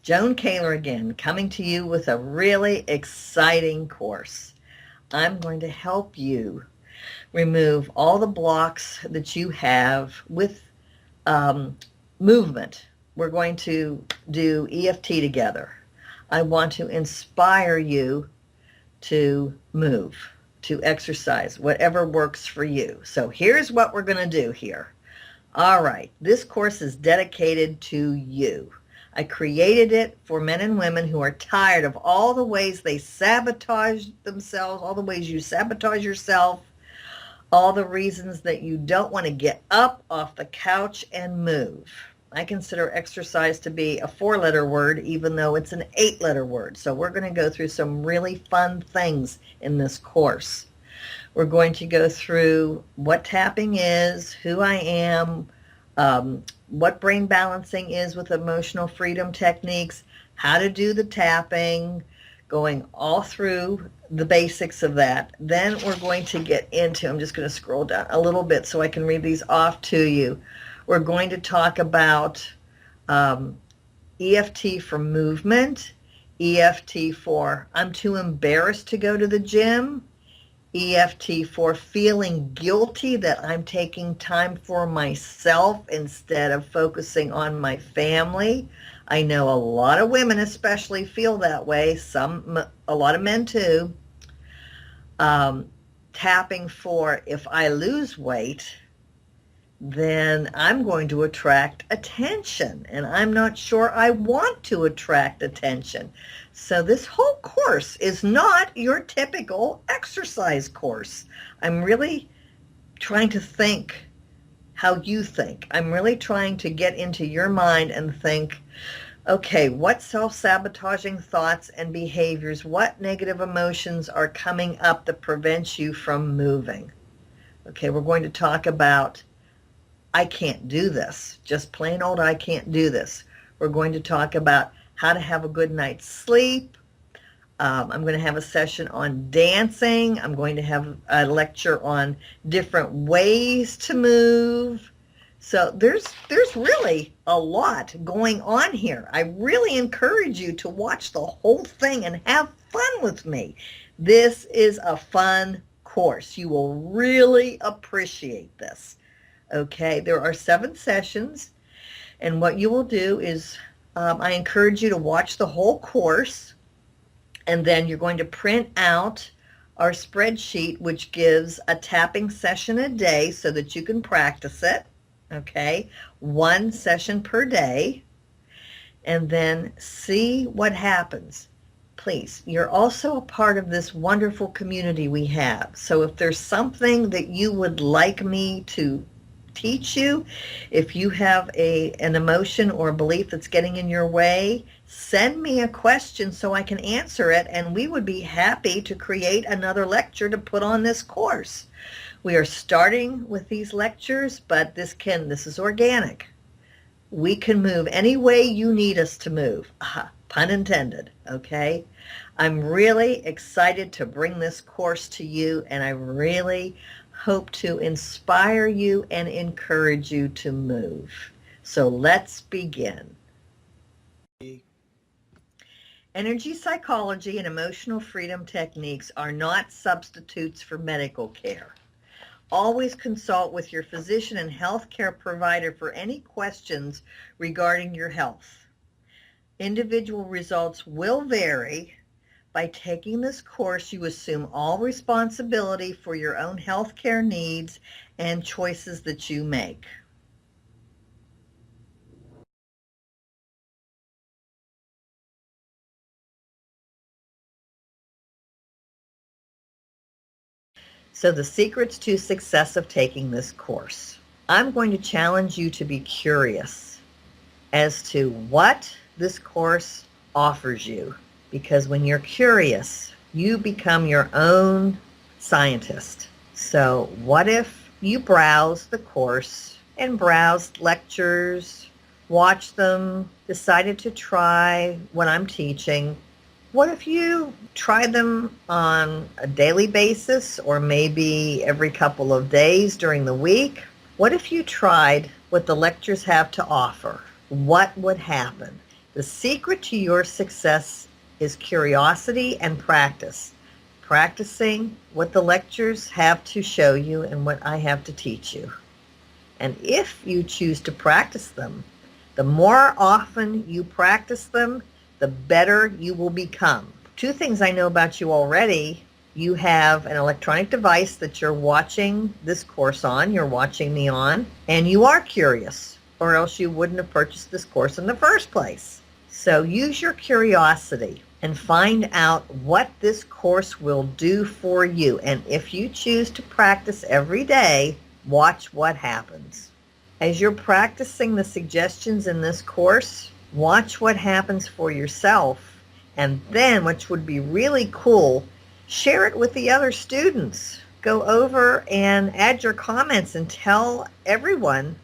Joan Kaler again, coming to you with a really exciting course. I'm going to help you remove all the blocks that you have with movement. We're going to do EFT together. I want to inspire you to move, to exercise, whatever works for you. So here's what we're going to do here. All right, this course is dedicated to you. I created it for men and women who are tired of all the ways they sabotage themselves, all the ways you sabotage yourself, all the reasons that you don't want to get up off the couch and move. I consider exercise to be a 4-letter word, even though it's an 8-letter word. So we're going to go through some really fun things in this course. We're going to go through what tapping is, who I am, what brain balancing is with emotional freedom techniques, how to do the tapping, going all through the basics of that. Then we're going to get into, I'm just going to scroll down a little bit so I can read these off to you. We're going to talk about EFT for movement, EFT for I'm too embarrassed to go to the gym, EFT for feeling guilty that I'm taking time for myself instead of focusing on my family. I know a lot of women especially feel that way, a lot of men too. Tapping for if I lose weight, then I'm going to attract attention, and I'm not sure I want to attract attention. So this whole course is not your typical exercise course. I'm really trying to think how you think. I'm really trying to get into your mind and think, okay, what self-sabotaging thoughts and behaviors, what negative emotions are coming up that prevents you from moving? Okay, we're going to talk about I can't do this. Just plain old I can't do this. We're going to talk about how to have a good night's sleep. I'm going to have a session on dancing. I'm going to have a lecture on different ways to move. So there's really a lot going on here. I really encourage you to watch the whole thing and have fun with me. This is a fun course. You will really appreciate this. Okay, there are 7 sessions, and what you will do is I encourage you to watch the whole course, and then you're going to print out our spreadsheet, which gives a tapping session a day so that you can practice it, okay, 1 session per day, and then see what happens. Please, you're also a part of this wonderful community we have, so if there's something that you would like me to teach you, if you have an emotion or a belief that's getting in your way, send me a question so I can answer it, and we would be happy to create another lecture to put on this course. We are starting with these lectures, but this is organic. We can move any way you need us to move. Pun intended, okay? I'm really excited to bring this course to you, and I really hope to inspire you and encourage you to move. So let's begin. Energy psychology and emotional freedom techniques are not substitutes for medical care. Always consult with your physician and healthcare provider for any questions regarding your health. Individual results will vary. By taking this course, you assume all responsibility for your own healthcare needs and choices that you make. So the secrets to success of taking this course. I'm going to challenge you to be curious as to what this course offers you. Because when you're curious, you become your own scientist. So what if you browse the course and browsed lectures, watched them, decided to try what I'm teaching? What if you tried them on a daily basis or maybe every couple of days during the week? What if you tried what the lectures have to offer? What would happen? The secret to your success is curiosity and practice. Practicing what the lectures have to show you and what I have to teach you. And if you choose to practice them, the more often you practice them, the better you will become. Two things I know about you already. You have an electronic device that you're watching this course on, you're watching me on, and you are curious, or else you wouldn't have purchased this course in the first place. So use your curiosity and find out what this course will do for you. And if you choose to practice every day, watch what happens. As you're practicing the suggestions in this course, watch what happens for yourself. And then, which would be really cool, share it with the other students. Go over and add your comments and tell everyone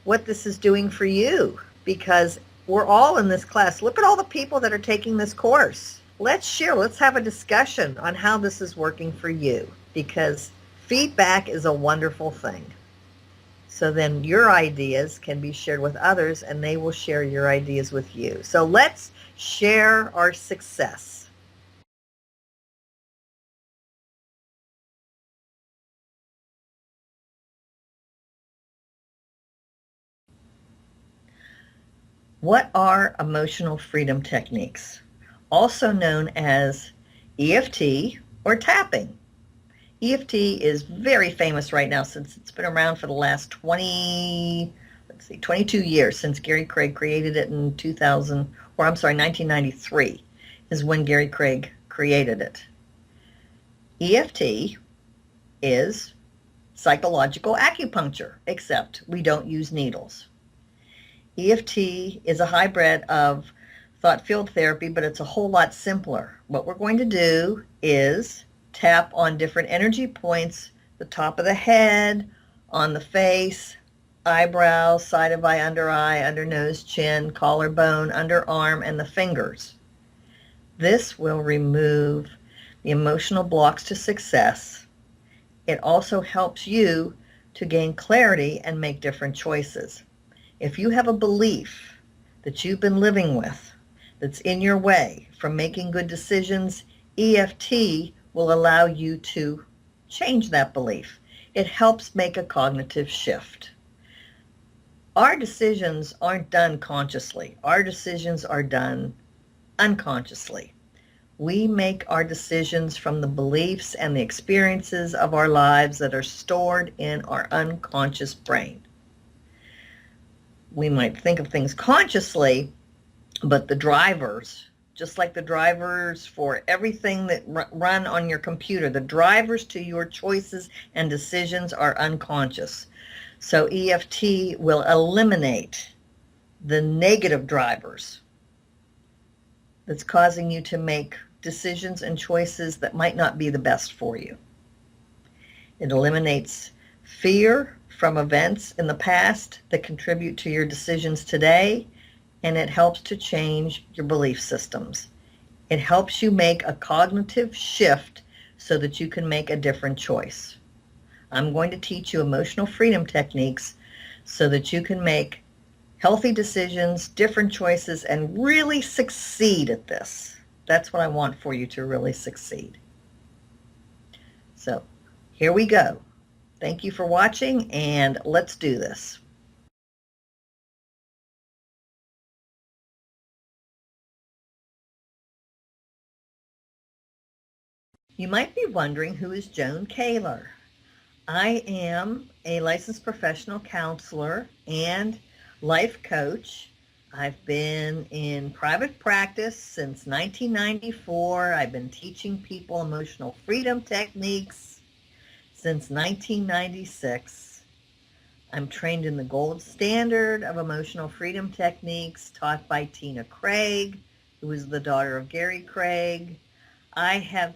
what this is doing for you, because we're all in this class. Look at all the people that are taking this course. Let's share. Let's have a discussion on how this is working for you, because feedback is a wonderful thing. So then your ideas can be shared with others, and they will share your ideas with you. So let's share our success. What are emotional freedom techniques? Also known as EFT or tapping. EFT is very famous right now since it's been around for the last 22 years, since Gary Craig created it in 1993 is when Gary Craig created it. EFT is psychological acupuncture, except we don't use needles. EFT is a hybrid of thought field therapy, but it's a whole lot simpler. What we're going to do is tap on different energy points, the top of the head, on the face, eyebrows, side of eye, under nose, chin, collarbone, underarm, and the fingers. This will remove the emotional blocks to success. It also helps you to gain clarity and make different choices. If you have a belief that you've been living with that's in your way from making good decisions, EFT will allow you to change that belief. It helps make a cognitive shift. Our decisions aren't done consciously. Our decisions are done unconsciously. We make our decisions from the beliefs and the experiences of our lives that are stored in our unconscious brain. We might think of things consciously, but the drivers, just like the drivers for everything that run on your computer, the drivers to your choices and decisions are unconscious. So EFT will eliminate the negative drivers that's causing you to make decisions and choices that might not be the best for you. It eliminates fear from events in the past that contribute to your decisions today, and it helps to change your belief systems. It helps you make a cognitive shift so that you can make a different choice. I'm going to teach you emotional freedom techniques so that you can make healthy decisions, different choices, and really succeed at this. That's what I want for you, to really succeed. So here we go. Thank you for watching, and let's do this. You might be wondering, who is Joan Kaler? I am a licensed professional counselor and life coach. I've been in private practice since 1994. I've been teaching people emotional freedom techniques since 1996. I'm trained in the gold standard of emotional freedom techniques taught by Tina Craig, who is the daughter of Gary Craig. I have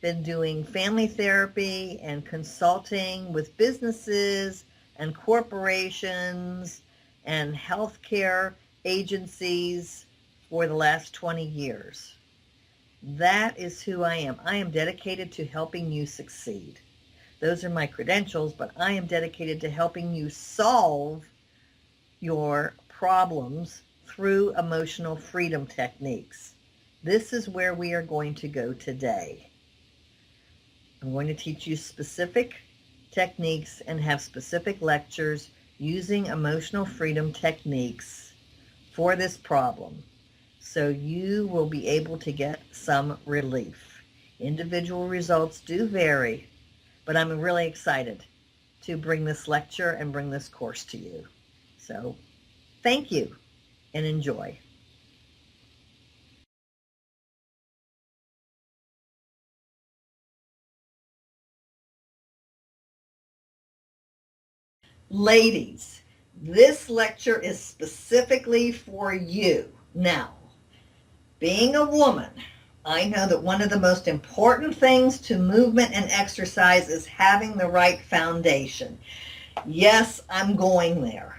been doing family therapy and consulting with businesses and corporations and healthcare agencies for the last 20 years. That is who I am. I am dedicated to helping you succeed. Those are my credentials, but I am dedicated to helping you solve your problems through emotional freedom techniques. This is where we are going to go today. I'm going to teach you specific techniques and have specific lectures using emotional freedom techniques for this problem, so you will be able to get some relief. Individual results do vary, but I'm really excited to bring this lecture and bring this course to you. So thank you and enjoy. Ladies, this lecture is specifically for you. Now, being a woman, I know that one of the most important things to movement and exercise is having the right foundation. Yes, I'm going there,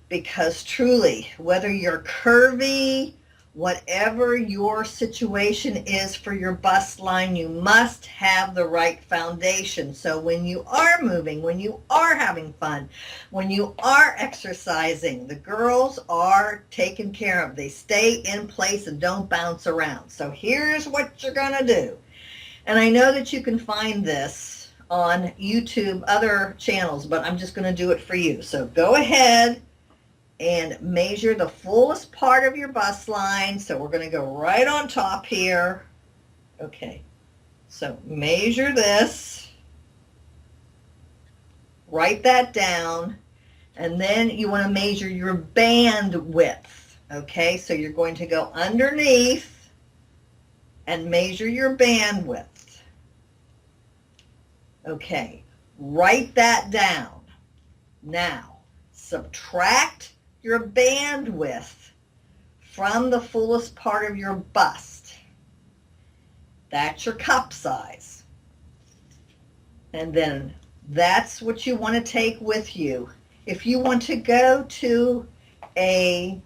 because truly, whether you're curvy, whatever your situation is for your bust line, you must have the right foundation. So when you are moving, when you are having fun, when you are exercising, the girls are taken care of. They stay in place and don't bounce around. So here's what you're going to do. And I know that you can find this on YouTube, other channels, but I'm just going to do it for you. So go ahead and measure the fullest part of your bust line. So we're going to go right on top here. Okay, so measure this, write that down, and then you want to measure your band width. Okay, so you're going to go underneath and measure your band width. Okay, write that down. Now, subtract your bandwidth from the fullest part of your bust. That's your cup size. And then that's what you want to take with you. If you want to go to a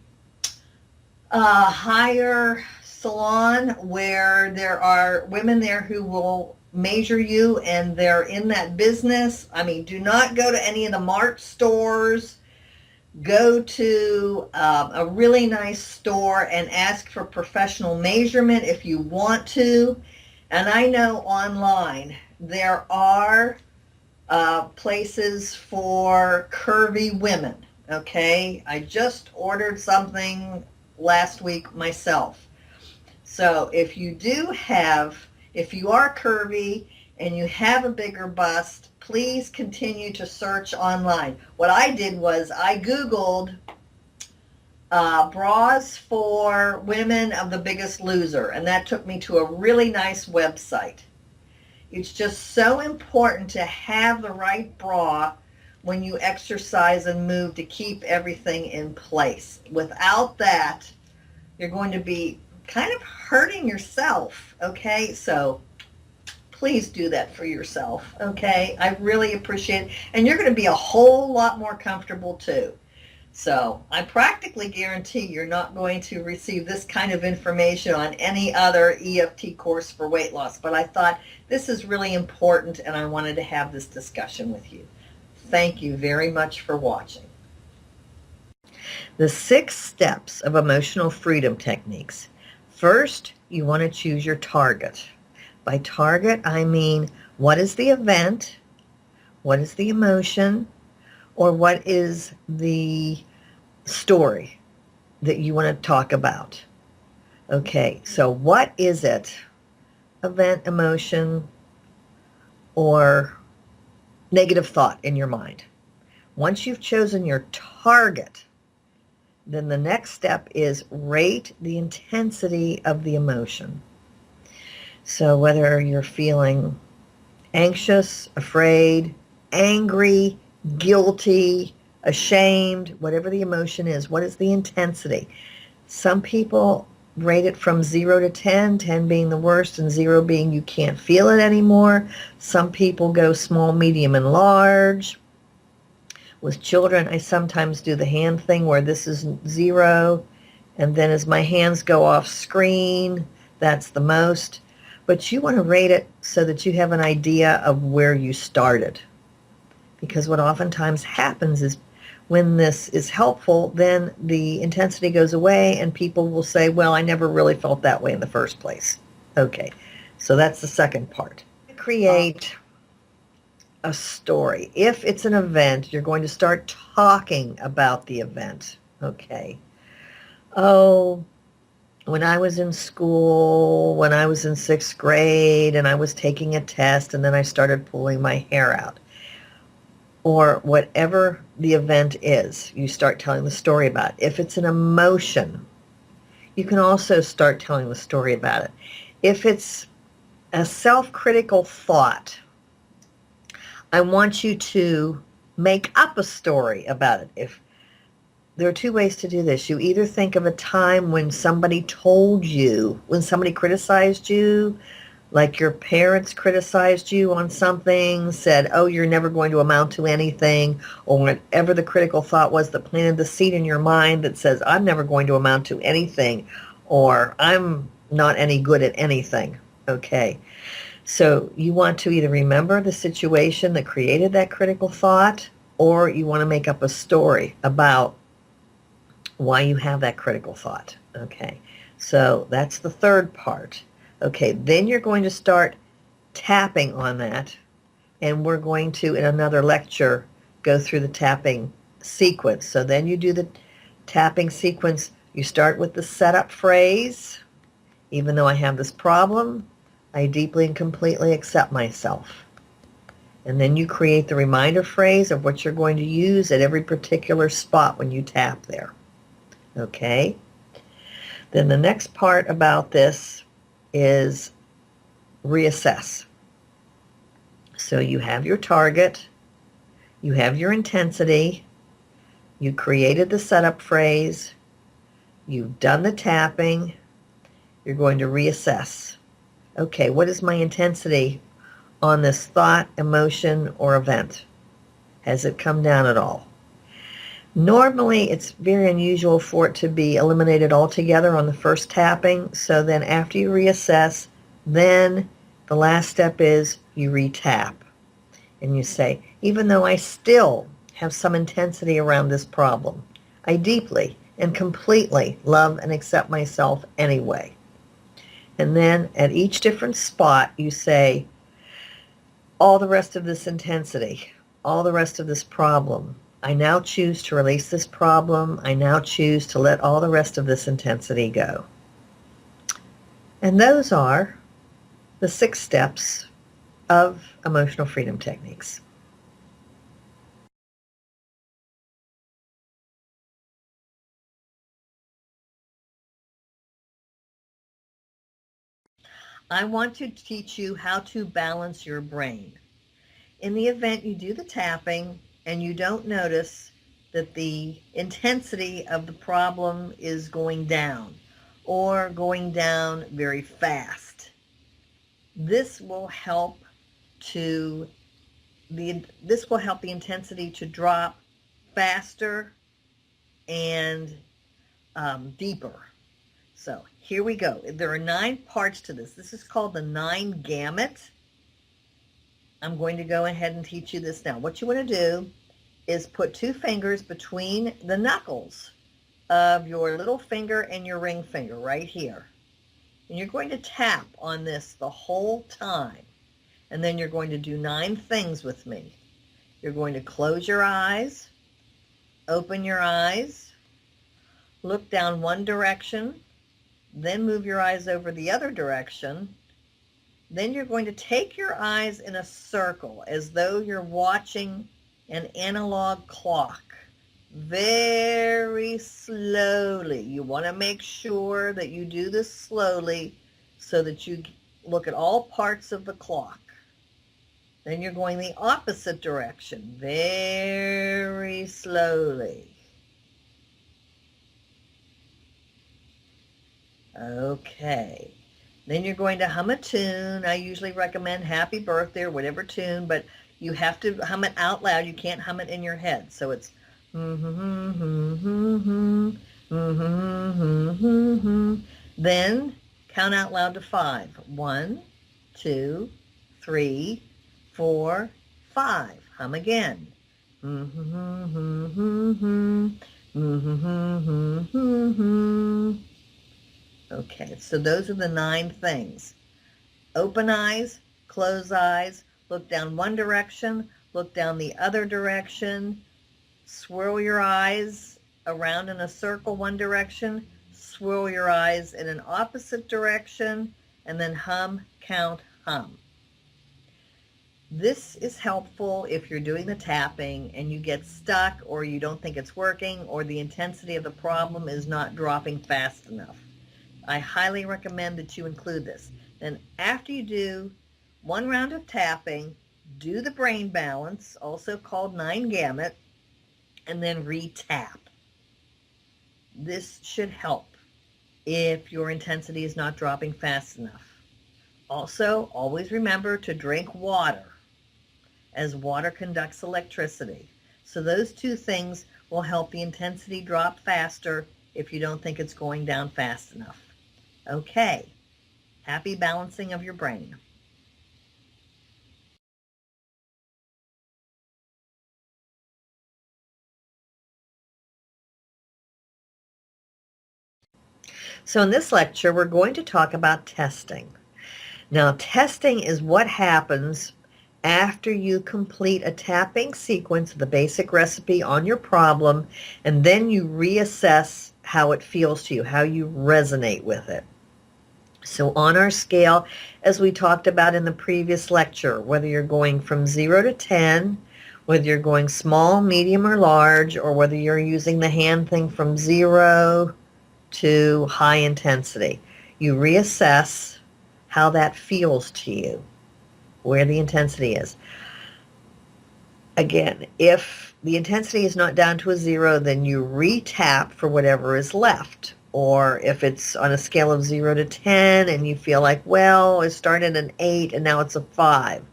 higher salon where there are women there who will measure you and they're in that business, I mean, do not go to any of the mart stores. Go to a really nice store and ask for professional measurement if you want to. And I know online there are places for curvy women. Okay, I just ordered something last week myself. So if you are curvy and you have a bigger bust, please continue to search online. What I did was I Googled bras for women of the Biggest Loser, and that took me to a really nice website. It's just so important to have the right bra when you exercise and move to keep everything in place. Without that, you're going to be kind of hurting yourself, okay? So please do that for yourself, okay? I really appreciate it. And you're going to be a whole lot more comfortable too. So I practically guarantee you're not going to receive this kind of information on any other EFT course for weight loss. But I thought this is really important and I wanted to have this discussion with you. Thank you very much for watching. The 6 steps of emotional freedom techniques. First, you want to choose your target. By target, I mean, what is the event, what is the emotion, or what is the story that you want to talk about? Okay, so what is it? Event, emotion, or negative thought in your mind. Once you've chosen your target, then the next step is rate the intensity of the emotion. So whether you're feeling anxious, afraid, angry, guilty, ashamed, whatever the emotion is, what is the intensity? Some people rate it from 0 to 10, 10 being the worst and 0 being you can't feel it anymore. Some people go small, medium, and large. With children, I sometimes do the hand thing where this is 0, and then as my hands go off screen, that's the most. But you want to rate it so that you have an idea of where you started. Because what oftentimes happens is when this is helpful, then the intensity goes away and people will say, well, I never really felt that way in the first place. Okay, so that's the second part. Create a story. If it's an event, you're going to start talking about the event. Okay. Oh, when I was in school, when I was in 6th grade and I was taking a test and then I started pulling my hair out. Or whatever the event is, you start telling the story about it. If it's an emotion, you can also start telling the story about it. If it's a self-critical thought, I want you to make up a story about it. If there are two ways to do this. You either think of a time when somebody told you, when somebody criticized you, like your parents criticized you on something, said, oh, you're never going to amount to anything, or whatever the critical thought was that planted the seed in your mind that says, I'm never going to amount to anything, or I'm not any good at anything. Okay. So you want to either remember the situation that created that critical thought, or you want to make up a story about why you have that critical thought. Okay. So that's the third part. Okay, then you're going to start tapping on that, and we're going to, in another lecture, go through the tapping sequence. So then you do the tapping sequence. You start with the setup phrase. Even though I have this problem, I deeply and completely accept myself. And then you create the reminder phrase of what you're going to use at every particular spot when you tap there. Okay? Then the next part about this is reassess. So you have your target, you have your intensity, you created the setup phrase, you've done the tapping, you're going to reassess. Okay, what is my intensity on this thought, emotion, or event? Has it come down at all? Normally, it's very unusual for it to be eliminated altogether on the first tapping. So then after you reassess, then the last step is you retap. And you say, even though I still have some intensity around this problem, I deeply and completely love and accept myself anyway. And then at each different spot, you say, all the rest of this intensity, all the rest of this problem, I now choose to release this problem. I now choose to let all the rest of this intensity go. And those are the 6 steps of emotional freedom techniques. I want to teach you how to balance your brain. In the event you do the tapping and you don't notice that the intensity of the problem is going down or going down very fast, this will help this will help the intensity to drop faster and deeper. So here we go. There are 9 parts to this. This is called the 9 gamut. I'm going to go ahead and teach you this now. What you want to do is put 2 fingers between the knuckles of your little finger and your ring finger right here. And you're going to tap on this the whole time. And then you're going to do 9 things with me. You're going to close your eyes, open your eyes, look down one direction, then move your eyes over the other direction. Then you're going to take your eyes in a circle as though you're watching an analog clock. Very slowly. You want to make sure that you do this slowly so that you look at all parts of the clock. Then you're going the opposite direction, very slowly. Okay. Then you're going to hum a tune. I usually recommend Happy Birthday or whatever tune, but you have to hum it out loud. You can't hum it in your head. So it's then count out loud to 5. 1, 2, 3, 4, 5. Hum again. Okay, so those are the 9 things. Open eyes, close eyes, look down one direction, look down the other direction, swirl your eyes around in a circle one direction, swirl your eyes in an opposite direction, and then hum, count, hum. This is helpful if you're doing the tapping and you get stuck or you don't think it's working or the intensity of the problem is not dropping fast enough. I highly recommend that you include this. Then after you do one round of tapping, do the brain balance, also called 9 gamut, and then re-tap. This should help if your intensity is not dropping fast enough. Also, always remember to drink water, as water conducts electricity. So those 2 things will help the intensity drop faster if you don't think it's going down fast enough. Okay, happy balancing of your brain. So in this lecture, we're going to talk about testing. Now, testing is what happens after you complete a tapping sequence, the basic recipe on your problem, and then you reassess how it feels to you, how you resonate with it. So on our scale, as we talked about in the previous lecture, whether you're going from 0 to 10, whether you're going small, medium, or large, or whether you're using the hand thing from 0 to high intensity, you reassess how that feels to you, where the intensity is. Again, if the intensity is not down to a 0, then you re-tap for whatever is left. Or if it's on a scale of 0 to 10 and you feel like, well, it started at an 8 and now it's a 5.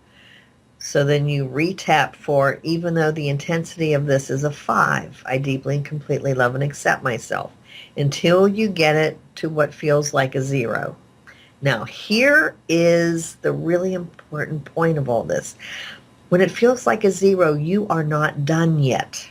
So then you re-tap for, even though the intensity of this is a 5, I deeply and completely love and accept myself, until you get it to what feels like a 0. Now, here is the really important point of all this. When it feels like a 0, you are not done yet.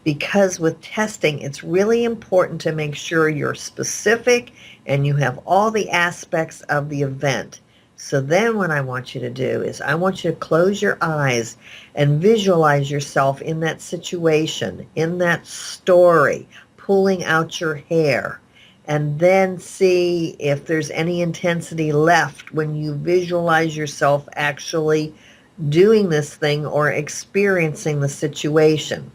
Because with testing, it's really important to make sure you're specific and you have all the aspects of the event. So then what I want you to do is I want you to close your eyes and visualize yourself in that situation, in that story, pulling out your hair, and then see if there's any intensity left when you visualize yourself actually doing this thing or experiencing the situation.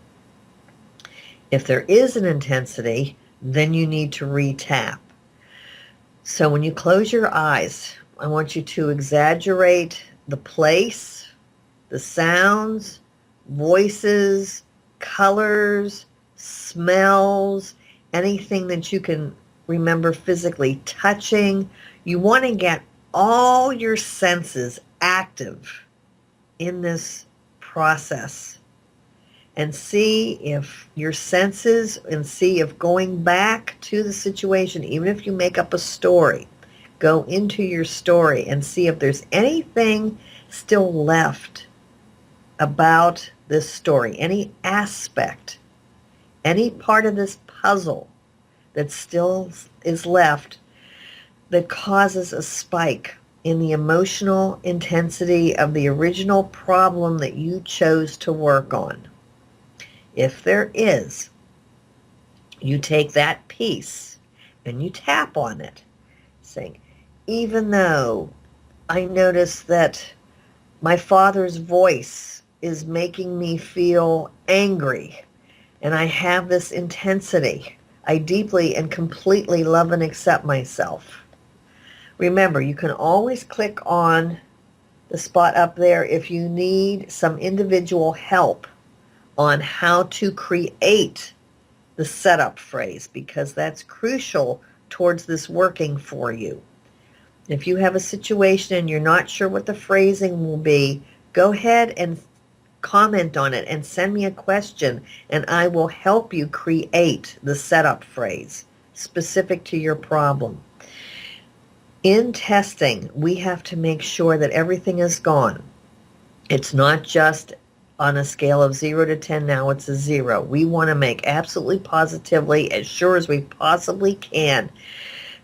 If there is an intensity, then you need to re-tap. So when you close your eyes, I want you to exaggerate the place, the sounds, voices, colors, smells, anything that you can remember physically touching. You want to get all your senses active in this process. And see if your senses, and see if going back to the situation, even if you make up a story, go into your story and see if there's anything still left about this story, any aspect, any part of this puzzle that still is left that causes a spike in the emotional intensity of the original problem that you chose to work on. If there is, you take that piece and you tap on it, saying, even though I notice that my father's voice is making me feel angry and I have this intensity, I deeply and completely love and accept myself. Remember, you can always click on the spot up there if you need some individual help on how to create the setup phrase, because that's crucial towards this working for you. If you have a situation and you're not sure what the phrasing will be, go ahead and comment on it and send me a question, and I will help you create the setup phrase specific to your problem. In testing, we have to make sure that everything is gone. It's not just on a scale of 0 to 10. Now it's a 0. We want to make absolutely positively, as sure as we possibly can,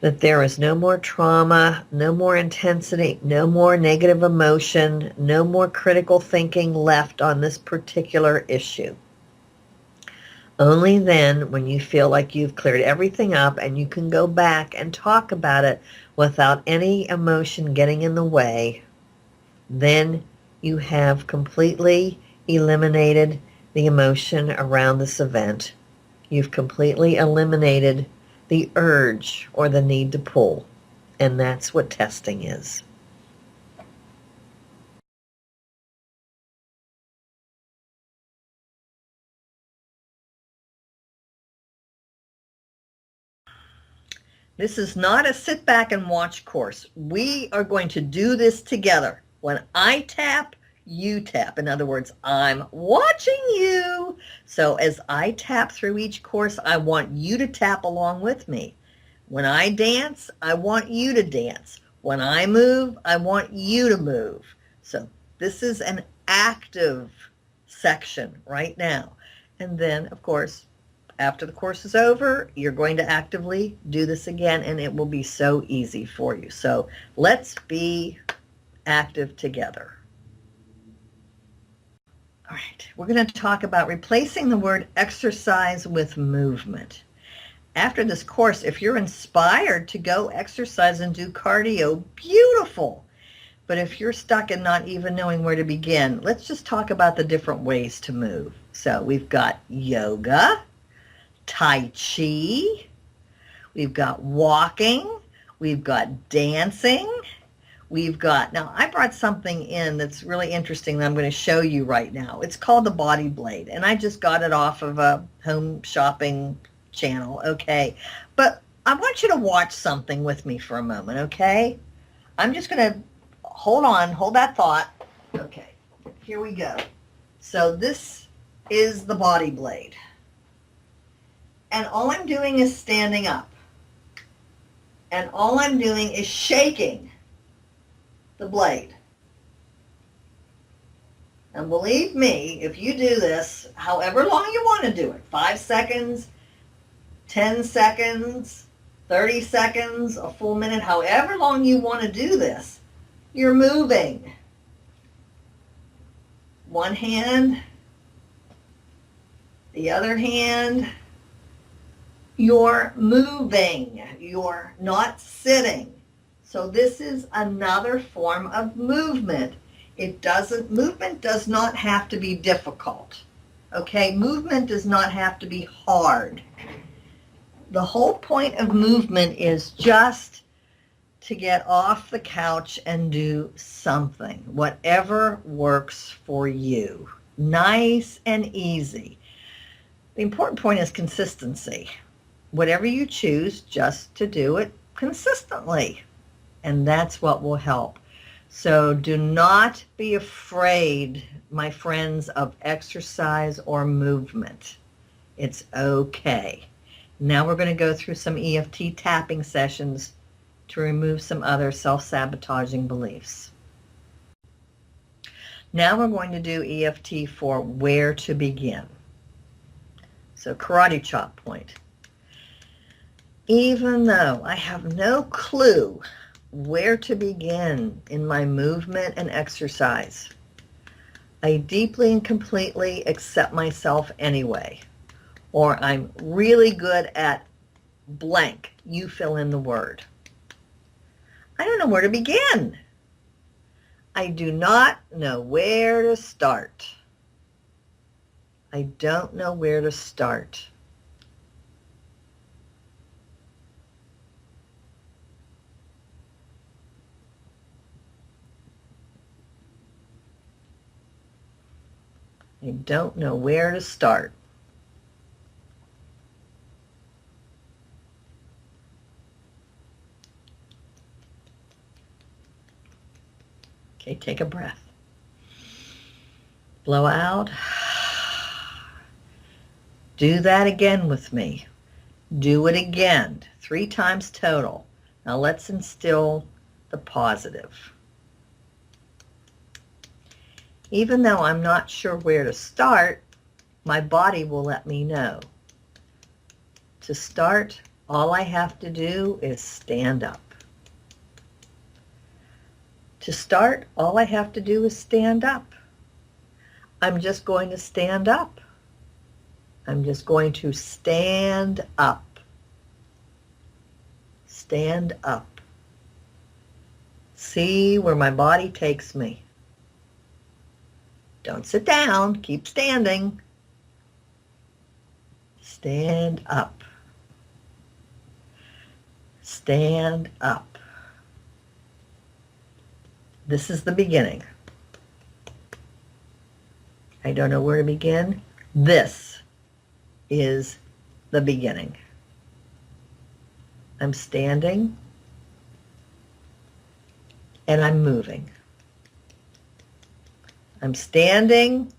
that there is no more trauma, no more intensity, no more negative emotion, no more critical thinking left on this particular issue. Only then, when you feel like you've cleared everything up and you can go back and talk about it without any emotion getting in the way, then you have completely eliminated the emotion around this event. You've completely eliminated the urge or the need to pull. And that's what testing is. This is not a sit back and watch course. We are going to do this together. When I tap, you tap. In other words, I'm watching you. So as I tap through each course, I want you to tap along with me. When I dance, I want you to dance. When I move, I want you to move. So this is an active section right now. And then, of course, after the course is over, you're going to actively do this again, and it will be so easy for you. So let's be active together. All right, we're going to talk about replacing the word exercise with movement. After this course, if you're inspired to go exercise and do cardio, beautiful. But if you're stuck and not even knowing where to begin, let's just talk about the different ways to move. So we've got yoga, Tai Chi, we've got walking, we've got dancing, we've got, now I brought something in that's really interesting that I'm going to show you right now. It's called the Body Blade, and I just got it off of a home shopping channel, okay? But I want you to watch something with me for a moment, okay? I'm just going to, hold that thought. Okay, here we go. So this is the Body Blade. And all I'm doing is standing up. And all I'm doing is shaking the blade. And believe me, if you do this, however long you want to do it, 5 seconds, 10 seconds, 30 seconds, a full minute, however long you want to do this, you're moving. One hand, the other hand, you're moving, you're not sitting. So this is another form of movement. Movement does not have to be difficult. Okay, movement does not have to be hard. The whole point of movement is just to get off the couch and do something, whatever works for you. Nice and easy. The important point is consistency. Whatever you choose, just to do it consistently. And that's what will help. So do not be afraid, my friends, of exercise or movement. It's okay. Now we're going to go through some EFT tapping sessions to remove some other self-sabotaging beliefs. Now we're going to do EFT for where to begin. So karate chop point. Even though I have no clue where to begin in my movement and exercise, I deeply and completely accept myself anyway. Or I'm really good at blank. You fill in the word. I don't know where to begin. I do not know where to start. I don't know where to start. I don't know where to start. Okay, take a breath. Blow out. Do that again with me. Do it again, 3 times total. Now let's instill the positive. Even though I'm not sure where to start, my body will let me know. To start, all I have to do is stand up. To start, all I have to do is stand up. I'm just going to stand up. I'm just going to stand up. Stand up. See where my body takes me. Don't sit down. Keep standing. Stand up. Stand up. This is the beginning. I don't know where to begin. This is the beginning. I'm standing and I'm moving. I'm standing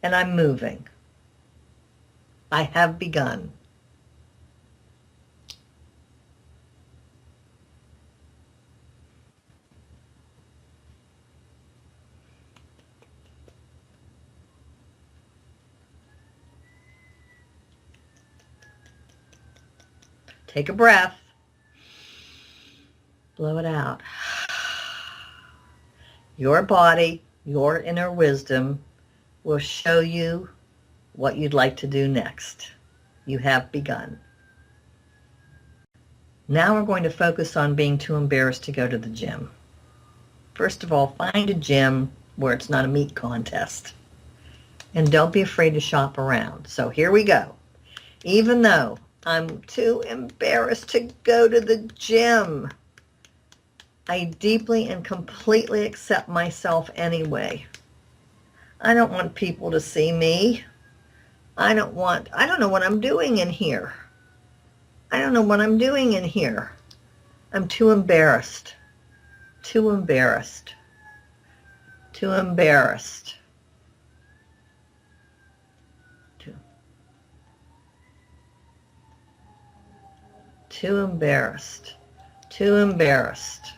and I'm moving. I have begun. Take a breath. Blow it out. Your body, your inner wisdom will show you what you'd like to do next. You have begun. Now we're going to focus on being too embarrassed to go to the gym. First of all, find a gym where it's not a meat contest. And don't be afraid to shop around. So here we go. Even though I'm too embarrassed to go to the gym, I deeply and completely accept myself anyway. I don't want people to see me. I don't know what I'm doing in here. I don't know what I'm doing in here. I'm too embarrassed. Too embarrassed. Too embarrassed. Too embarrassed. Too embarrassed.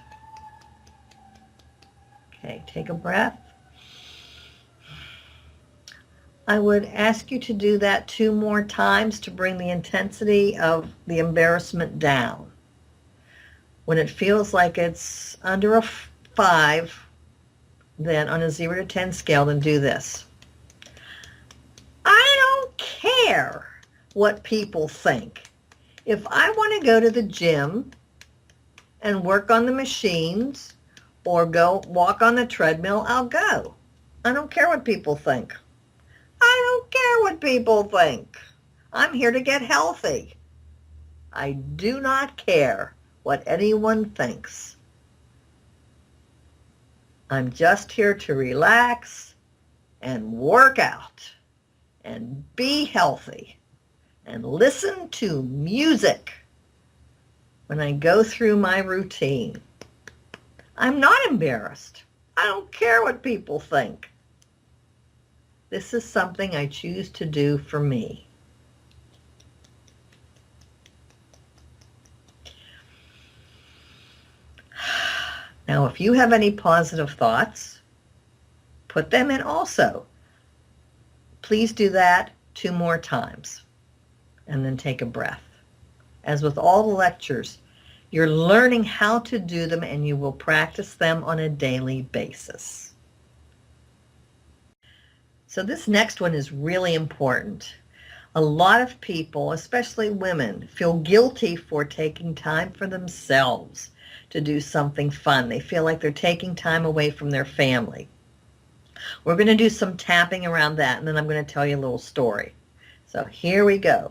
Okay, take a breath. I would ask you to do that 2 more times to bring the intensity of the embarrassment down. When it feels like it's under a 5, then on a 0 to 10 scale, then do this. I don't care what people think. If I want to go to the gym and work on the machines or go walk on the treadmill, I'll go. I don't care what people think. I don't care what people think. I'm here to get healthy. I do not care what anyone thinks. I'm just here to relax and work out and be healthy and listen to music when I go through my routine. I'm not embarrassed. I don't care what people think. This is something I choose to do for me. Now, if you have any positive thoughts, put them in also. Please do that 2 more times and then take a breath. As with all the lectures, you're learning how to do them and you will practice them on a daily basis. So this next one is really important. A lot of people, especially women, feel guilty for taking time for themselves to do something fun. They feel like they're taking time away from their family. We're going to do some tapping around that, and then I'm going to tell you a little story. So here we go.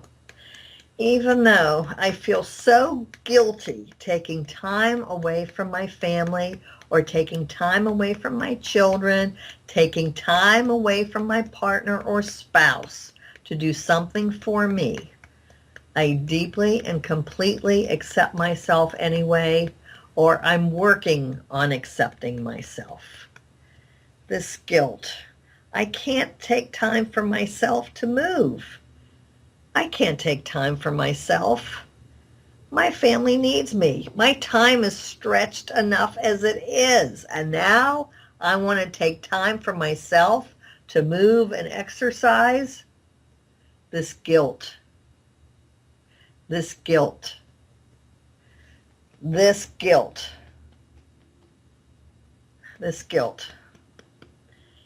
Even though I feel so guilty taking time away from my family or taking time away from my children, taking time away from my partner or spouse to do something for me, I deeply and completely accept myself anyway, or I'm working on accepting myself. This guilt. I can't take time for myself to move. I can't take time for myself. My family needs me. My time is stretched enough as it is. And now I want to take time for myself to move and exercise, this guilt, this guilt, this guilt, this guilt.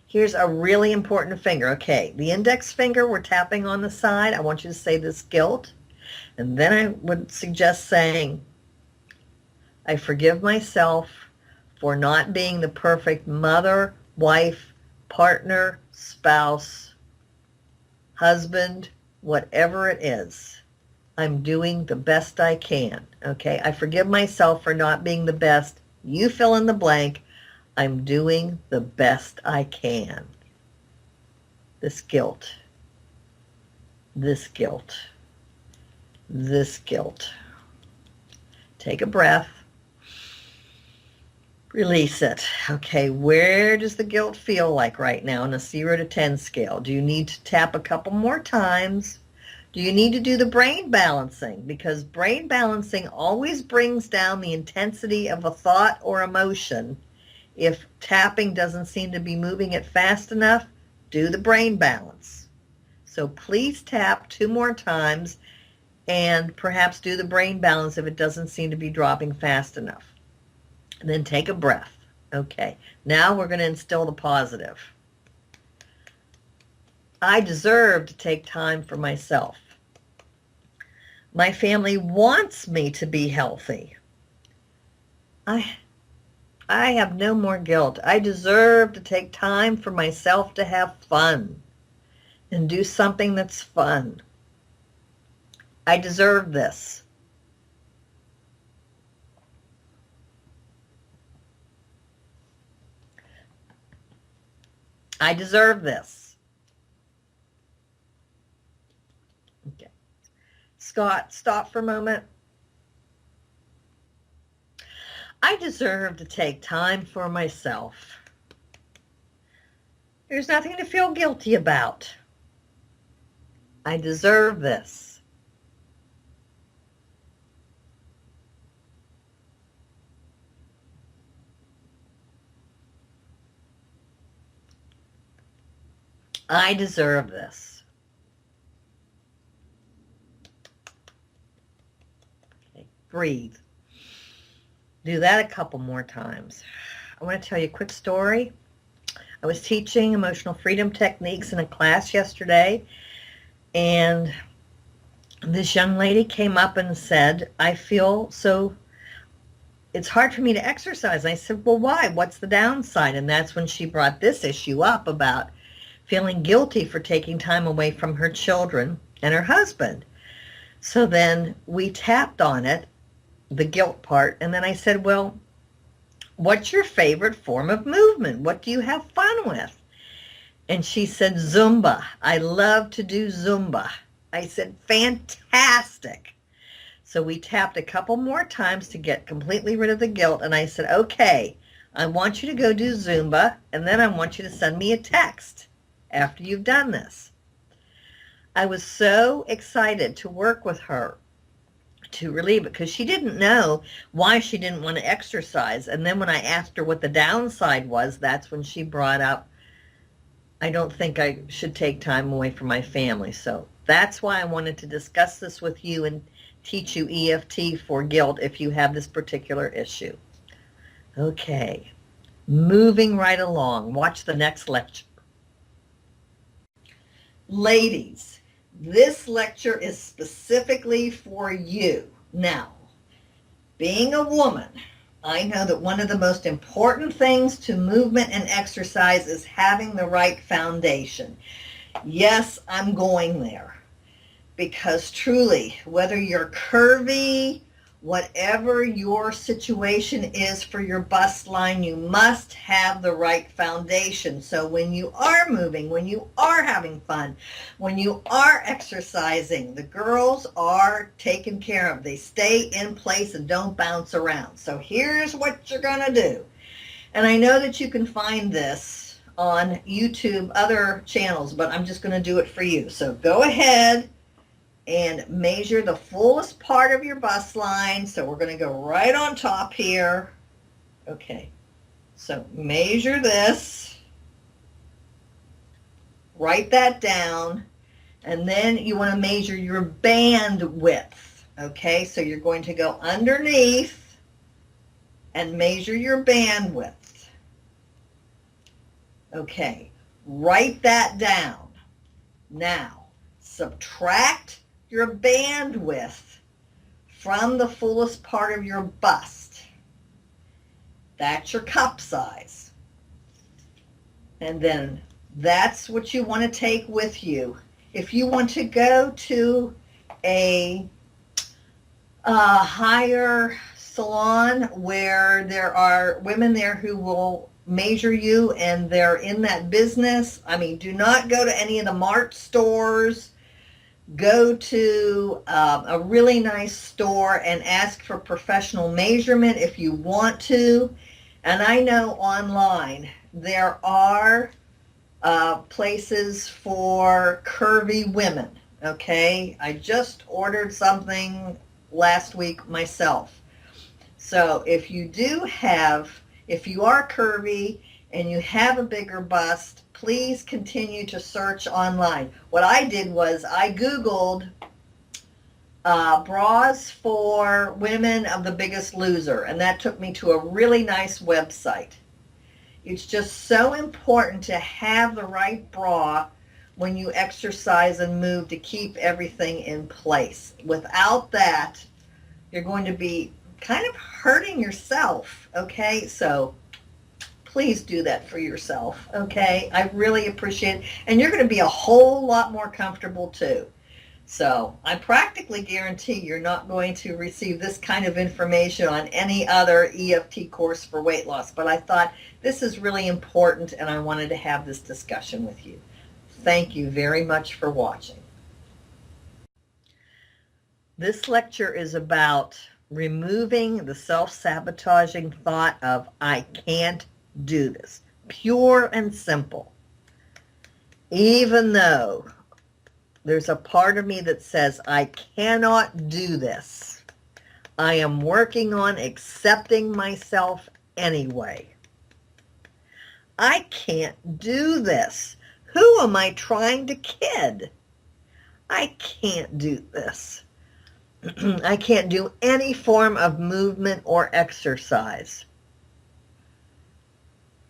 Here's a really important finger. Okay, the index finger, we're tapping on the side. I want you to say this guilt. And then I would suggest saying, I forgive myself for not being the perfect mother, wife, partner, spouse, husband, whatever it is. I'm doing the best I can. Okay, I forgive myself for not being the best. You fill in the blank. I'm doing the best I can. This guilt, this guilt, this guilt. Take a breath. Release it. Okay, where does the guilt feel like right now on a 0 to 10 scale? Do you need to tap a couple more times? Do you need to do the brain balancing? Because brain balancing always brings down the intensity of a thought or emotion. If tapping doesn't seem to be moving it fast enough, do the brain balance. So please tap 2 more times and perhaps do the brain balance if it doesn't seem to be dropping fast enough. And then take a breath. Okay, now we're going to instill the positive. I deserve to take time for myself. My family wants me to be healthy. I have no more guilt. I deserve to take time for myself to have fun and do something that's fun. I deserve this. I deserve this. Okay. Scott, stop for a moment. I deserve to take time for myself. There's nothing to feel guilty about. I deserve this. I deserve this. Okay, breathe. Do that a couple more times. I want to tell you a quick story. I was teaching emotional freedom techniques in a class yesterday, and this young lady came up and said, I feel so, it's hard for me to exercise. And I said, well, why? What's the downside? And that's when she brought this issue up about feeling guilty for taking time away from her children and her husband. So then we tapped on it, the guilt part, and then I said, well, what's your favorite form of movement? What do you have fun with? And she said, Zumba. I love to do Zumba. I said, fantastic. So we tapped a couple more times to get completely rid of the guilt, and I said, okay, I want you to go do Zumba, and then I want you to send me a text after you've done this. I was so excited to work with her to relieve it, because she didn't know why she didn't want to exercise. And then when I asked her what the downside was, that's when she brought up, I don't think I should take time away from my family. So that's why I wanted to discuss this with you and teach you EFT for guilt if you have this particular issue. Okay, moving right along. Watch the next lecture. Ladies, this lecture is specifically for you. Now, being a woman, I know that one of the most important things to movement and exercise is having the right foundation. Yes, I'm going there, because truly, whether you're curvy, whatever your situation is for your bust line, you must have the right foundation. So when you are moving, when you are having fun, when you are exercising, the girls are taken care of. They stay in place and don't bounce around. So here's what you're going to do. And I know that you can find this on YouTube, other channels, but I'm just going to do it for you. So go ahead and measure the fullest part of your bust line. So we're going to go right on top here. Okay. So measure this, write that down, and then you want to measure your band width. Okay, so you're going to go underneath and measure your band width. Okay, write that down. Now, subtract your band width from the fullest part of your bust. That's your cup size. And then that's what you want to take with you. If you want to go to a higher salon where there are women there who will measure you and they're in that business, I mean, do not go to any of the Mart stores. Go to a really nice store and ask for professional measurement if you want to. And I know online there are places for curvy women. Okay, I just ordered something last week myself. So if you are curvy and you have a bigger bust, please continue to search online. What I did was I Googled bras for women of the Biggest Loser, and that took me to a really nice website. It's just so important to have the right bra when you exercise and move to keep everything in place. Without that, you're going to be kind of hurting yourself, okay? So please do that for yourself, okay? I really appreciate it. And you're going to be a whole lot more comfortable too. So I practically guarantee you're not going to receive this kind of information on any other EFT course for weight loss. But I thought this is really important and I wanted to have this discussion with you. Thank you very much for watching. This lecture is about removing the self-sabotaging thought of I can't do this. Pure and simple. Even though there's a part of me that says I cannot do this, I am working on accepting myself anyway. I can't do this. Who am I trying to kid? I can't do this. I can't do any form of movement or exercise.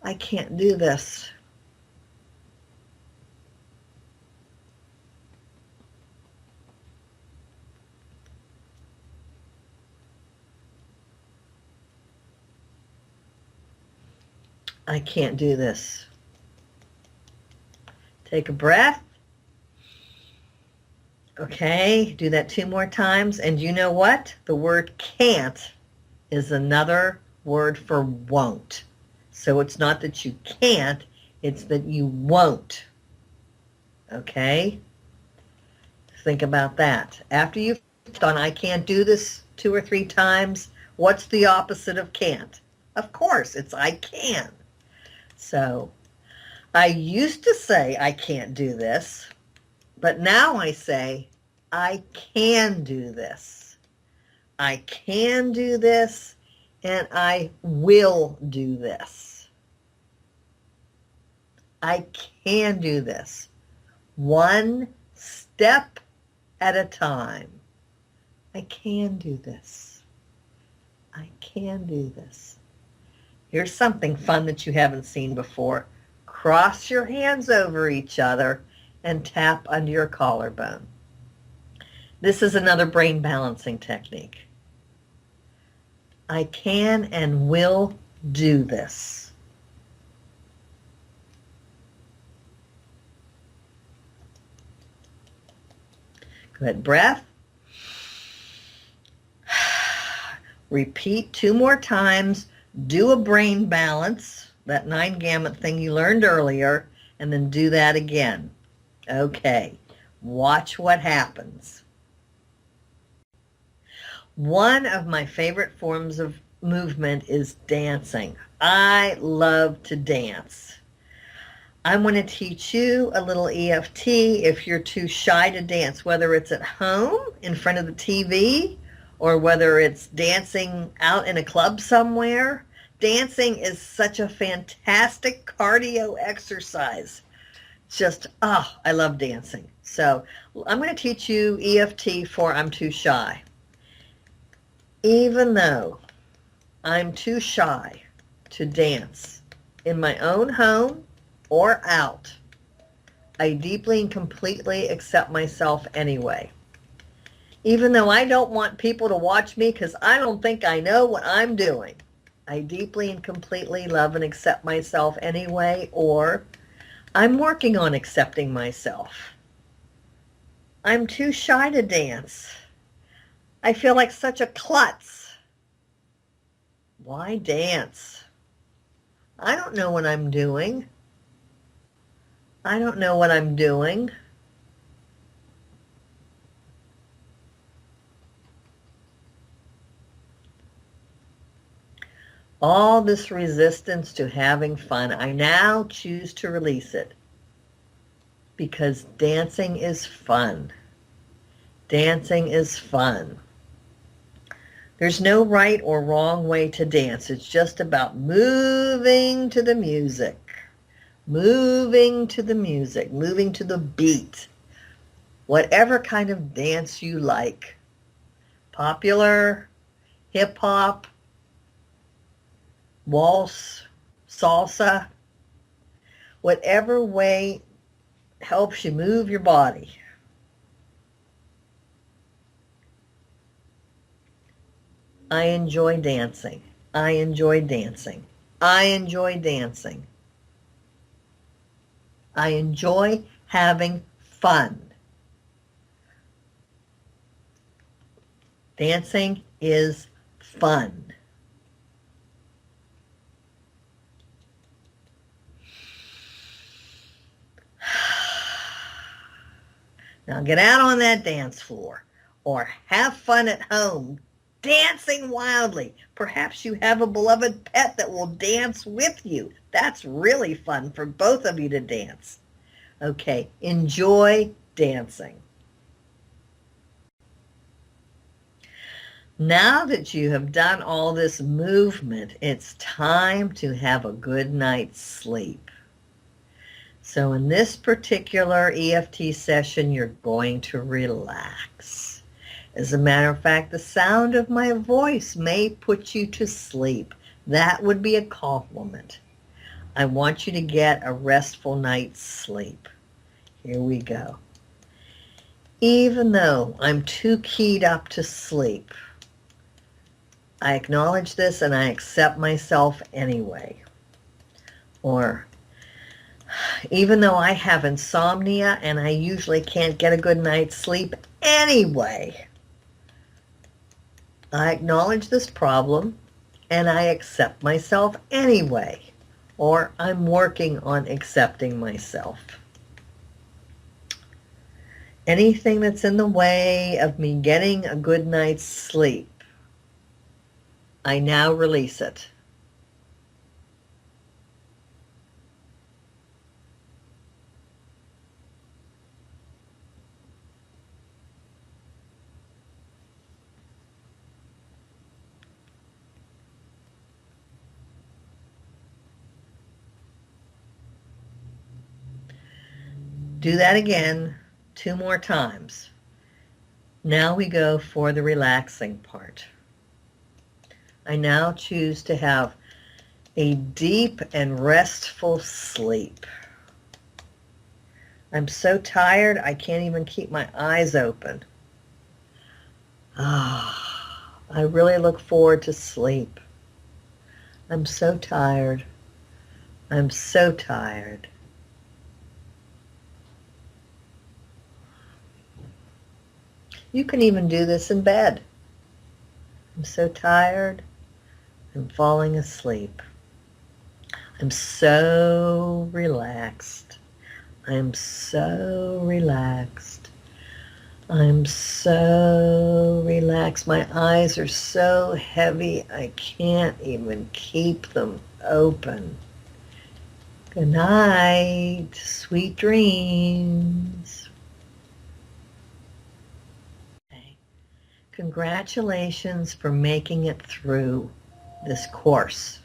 I can't do this. I can't do this. Take a breath. Okay, do that 2 more times. And you know what? The word can't is another word for won't. So it's not that you can't, it's that you won't. Okay? Think about that. After you've done I can't do this 2 or 3 times, what's the opposite of can't? Of course, it's I can. So I used to say I can't do this, but now I say I can do this. I can do this, and I will do this. I can do this. 1 step at a time. I can do this. I can do this. Here's something fun that you haven't seen before. Cross your hands over each other and tap under your collarbone. This is another brain balancing technique. I can and will do this. Go ahead, breath. Repeat 2 more times. Do a brain balance, that 9 gamut thing you learned earlier, and then do that again. Okay, watch what happens. One of my favorite forms of movement is dancing. I love to dance. I'm going to teach you a little EFT if you're too shy to dance, whether it's at home in front of the TV or whether it's dancing out in a club somewhere. Dancing is such a fantastic cardio exercise. Just, I love dancing. So I'm going to teach you EFT for I'm too shy. Even though I'm too shy to dance in my own home or out, I deeply and completely accept myself anyway. Even though I don't want people to watch me because I don't think I know what I'm doing, I deeply and completely love and accept myself anyway, or I'm working on accepting myself. I'm too shy to dance. I feel like such a klutz. Why dance? I don't know what I'm doing. I don't know what I'm doing. All this resistance to having fun, I now choose to release it because dancing is fun. Dancing is fun. There's no right or wrong way to dance. It's just about moving to the music. Moving to the music, moving to the beat. Whatever kind of dance you like. Popular, hip-hop, waltz, salsa, whatever way helps you move your body. I enjoy dancing. I enjoy dancing. I enjoy dancing. I enjoy having fun. Dancing is fun. Now get out on that dance floor or have fun at home dancing wildly. Perhaps you have a beloved pet that will dance with you. That's really fun for both of you to dance. Okay, enjoy dancing. Now that you have done all this movement, it's time to have a good night's sleep. So in this particular EFT session, you're going to relax. As a matter of fact, the sound of my voice may put you to sleep. That would be a compliment. I want you to get a restful night's sleep. Here we go. Even though I'm too keyed up to sleep, I acknowledge this and I accept myself anyway. Or even though I have insomnia and I usually can't get a good night's sleep anyway, I acknowledge this problem and I accept myself anyway. Or I'm working on accepting myself. Anything that's in the way of me getting a good night's sleep, I now release it. Do that again 2 more times. Now we go for the relaxing part. I now choose to have a deep and restful sleep. I'm so tired I can't even keep my eyes open. I really look forward to sleep. I'm so tired. I'm so tired. You can even do this in bed. I'm so tired. I'm falling asleep. I'm so relaxed. I'm so relaxed. I'm so relaxed. My eyes are so heavy I can't even keep them open. Good night. Sweet dreams. Okay. Congratulations for making it through this course.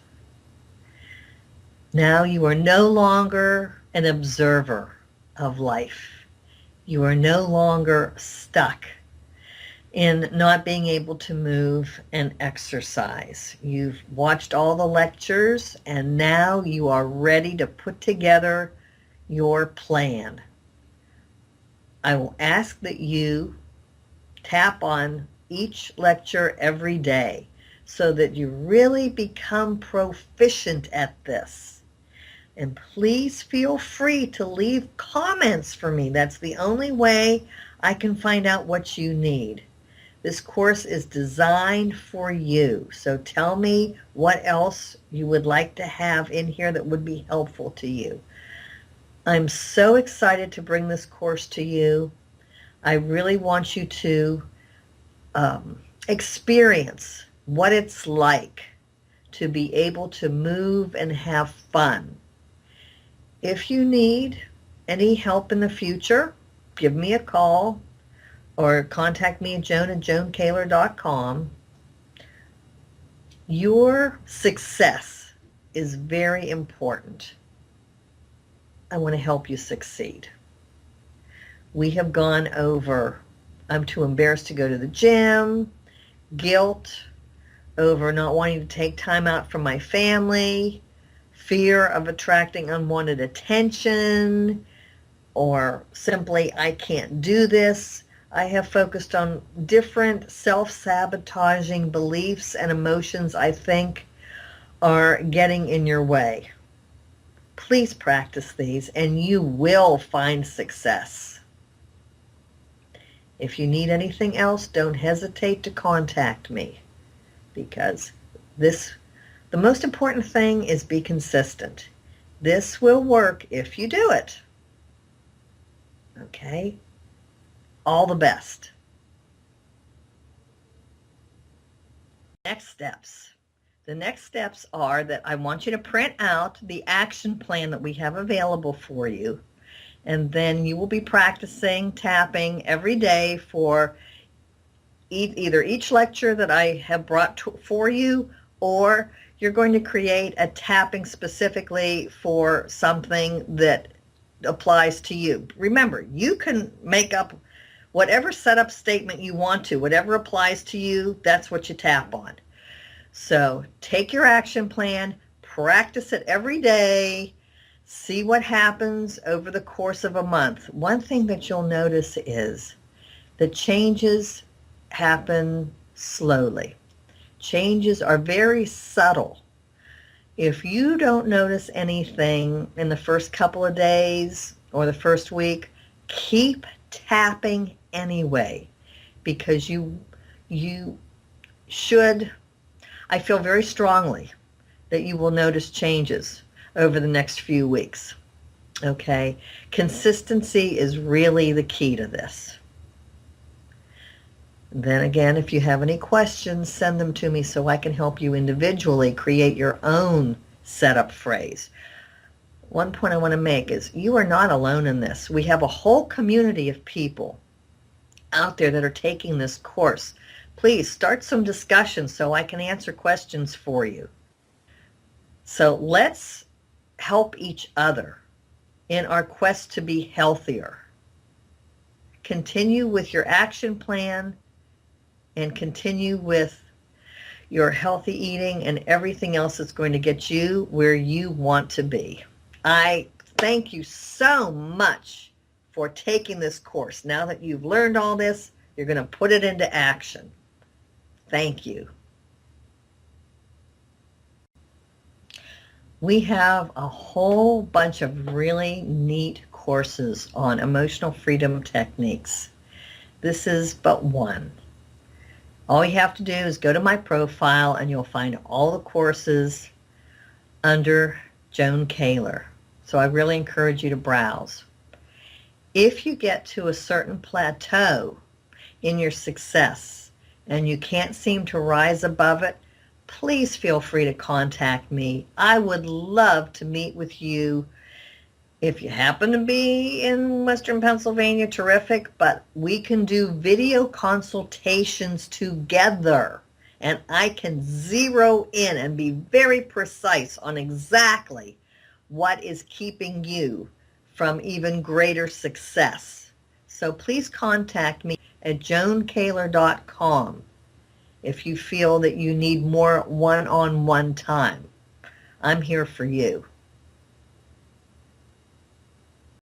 Now you are no longer an observer of life. You are no longer stuck in not being able to move and exercise. You've watched all the lectures and now you are ready to put together your plan. I will ask that you tap on each lecture every day so that you really become proficient at this. And please feel free to leave comments for me. That's the only way I can find out what you need. This course is designed for you. So tell me what else you would like to have in here that would be helpful to you. I'm so excited to bring this course to you. I really want you to experience what it's like to be able to move and have fun. If you need any help in the future, give me a call or contact me at joan@joankaler.com. Your success is very important. I want to help you succeed. We have gone over, I'm too embarrassed to go to the gym, guilt over not wanting to take time out from my family, fear of attracting unwanted attention, or simply I can't do this. I have focused on different self-sabotaging beliefs and emotions I think are getting in your way. Please practice these and you will find success. If you need anything else, don't hesitate to contact me, because the most important thing is be consistent. This will work if you do it. Okay? All the best. Next steps. The next steps are that I want you to print out the action plan that we have available for you. And then you will be practicing tapping every day for either each lecture that I have brought for you, or you're going to create a tapping specifically for something that applies to you. Remember, you can make up whatever setup statement you want to. Whatever applies to you, that's what you tap on. So take your action plan, practice it every day, see what happens over the course of a month. One thing that you'll notice is the changes happen slowly. Changes are very subtle. If you don't notice anything in the first couple of days or the first week, keep tapping anyway, because you should, I feel very strongly that you will notice changes over the next few weeks. Okay? Consistency is really the key to this. Then again, if you have any questions, send them to me so I can help you individually create your own setup phrase. One point I want to make is you are not alone in this. We have a whole community of people out there that are taking this course. Please start some discussions so I can answer questions for you. So let's help each other in our quest to be healthier. Continue with your action plan and continue with your healthy eating and everything else that's going to get you where you want to be. I thank you so much for taking this course. Now that you've learned all this, you're going to put it into action. Thank you. We have a whole bunch of really neat courses on emotional freedom techniques. This is but one. All you have to do is go to my profile and you'll find all the courses under Joan Kaler. So I really encourage you to browse. If you get to a certain plateau in your success and you can't seem to rise above it, please feel free to contact me. I would love to meet with you. If you happen to be in Western Pennsylvania, terrific, but we can do video consultations together, and I can zero in and be very precise on exactly what is keeping you from even greater success. So please contact me at joankaler.com if you feel that you need more one-on-one time. I'm here for you.